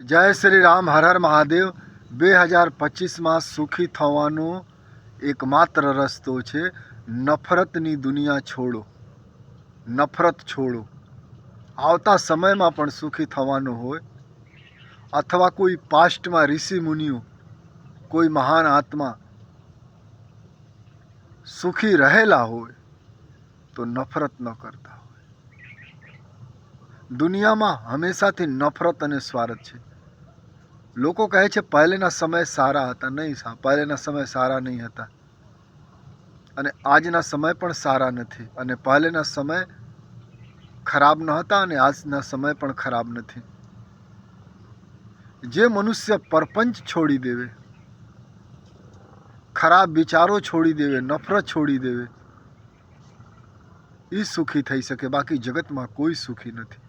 જય શ્રી રામ, હર હર મહાદેવ. 2025માં સુખી થવાનો એકમાત્ર રસ્તો છે નફરતની દુનિયા છોડો. નફરત છોડો. આવતા સમયમાં પણ સુખી થવાનું હોય અથવા કોઈ પાસ્ટમાં ઋષિ મુનિઓ, કોઈ મહાન આત્મા સુખી રહેલા હોય તો નફરત ન કરતા હોય. દુનિયામાં હંમેશાથી નફરત અને સ્વાર્થ છે. લોકો કહે છે પહેલેના સમય સારા હતા. નહીં, પહેલેના સમય સારા નહીં હતા અને આજના સમય પણ સારા નથી. અને પહેલેના સમય ખરાબ ન હતા અને આજના સમય પણ ખરાબ નથી. જે મનુષ્ય પરપંચ છોડી દેવે, ખરાબ વિચારો છોડી દેવે, નફરત છોડી દેવે, એ સુખી થઈ શકે. બાકી જગતમાં કોઈ સુખી નથી.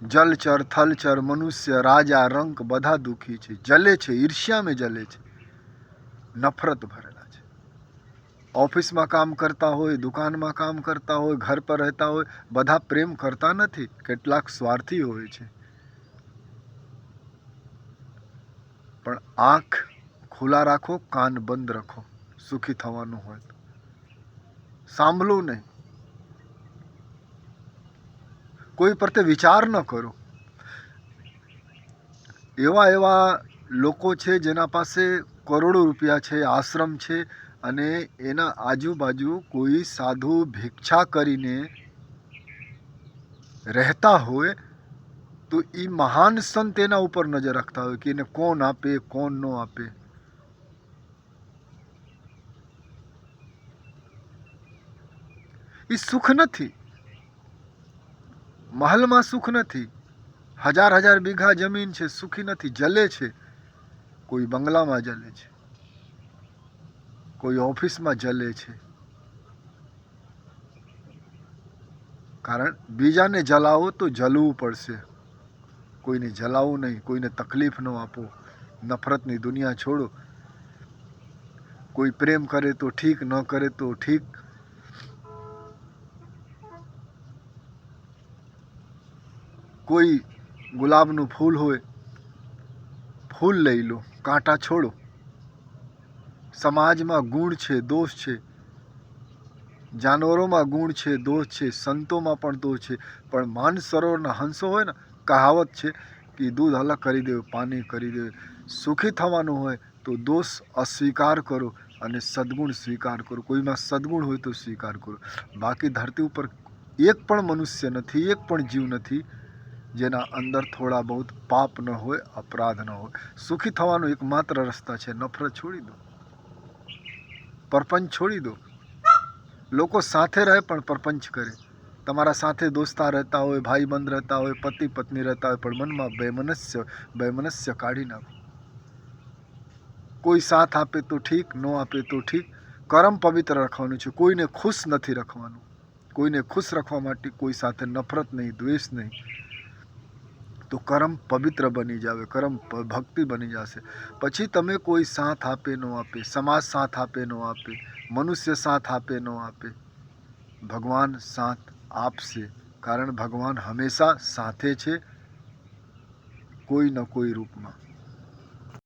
જલચર, થલચર, મનુષ્ય, રાજા, રંક બધા દુઃખી છે. જલે છે, ઈર્ષ્યામાં જલે છે, નફરત ભરેલા છે. ઓફિસમાં કામ કરતા હોય, દુકાનમાં કામ કરતા હોય, ઘર પર રહેતા હોય, બધા પ્રેમ કરતા નથી. કેટલાક સ્વાર્થી હોય છે. પણ આંખ ખુલ્લા રાખો, કાન બંધ રાખો. સુખી થવાનું હોય તો સાંભળવું નહીં. કોઈ પ્રત્યે વિચાર ન કરો. એવા લોકો છે જેના પાસે કરોડો રૂપિયા છે, આશ્રમ છે, અને એના આજુબાજુ કોઈ સાધુ ભિક્ષા કરીને રહેતા હોય તો એ મહાન સંત એના ઉપર નજર રાખતા હોય કે એને કોણ આપે, કોણ ન આપે. એ સુખ નથી. મહલમાં સુખ નથી. હજાર વીઘા જમીન છે, સુખી નથી, જલે છે. કોઈ બંગલામાં જલે છે, કોઈ ઓફિસમાં જલે છે. કારણ બીજાને જલાવો તો જલવું પડશે. કોઈને જલાવો નહીં, કોઈને તકલીફ ન આપો. નફરતની દુનિયા છોડો. કોઈ પ્રેમ કરે તો ઠીક, ન કરે તો ઠીક. કોઈ ગુલાબનું ફૂલ હોય, ફૂલ લઈ લો, કાંટા છોડો. સમાજમાં ગુણ છે, દોષ છે. જાનવરોમાં ગુણ છે, દોષ છે. સંતોમાં પણ દોષ છે. પણ માનસરોવરના હંસો હોય ને, કહાવત છે કે દૂધ અલગ કરી દેવું, પાણી કરી દેવું. સુખી થવાનું હોય તો દોષ અસ્વીકાર કરો અને સદગુણ સ્વીકાર કરો. કોઈમાં સદગુણ હોય તો સ્વીકાર કરો. બાકી ધરતી ઉપર એક પણ મનુષ્ય નથી, એક પણ જીવ નથી જેના અંદર થોડા બહુ પાપ ન હોય, અપરાધ ન હોય. સુખી થવાનો એકમાત્ર રસ્તા છે નફરત છોડી દો, પરપંચ છોડી દો. લોકો સાથે રહે પણ પરપંચ કરે. તમારા સાથે દોસ્તા રહેતા હોય, ભાઈબંધ રહેતા હોય, પતિ પત્ની રહેતા હોય, પણ મનમાં વૈમનસ્ય કાઢી નાખો. કોઈ સાથ આપે તો ઠીક, ન આપે તો ઠીક. કર્મ પવિત્ર રાખવાનું છે. કોઈને ખુશ નથી રાખવાનું. કોઈને ખુશ રાખવા માટે કોઈ સાથે નફરત નહીં, દ્વેષ નહીં. તો કર્મ પવિત્ર બની જાવે, કર્મ ભક્તિ બની જશે. પછી તમે કોઈ સાથ આપે ન આપે, સમાજ સાથ આપે ન આપે, મનુષ્ય સાથ આપે ન આપે, ભગવાન સાથ આપશે. કારણ ભગવાન હંમેશા સાથે છે, કોઈ ન કોઈ રૂપમાં.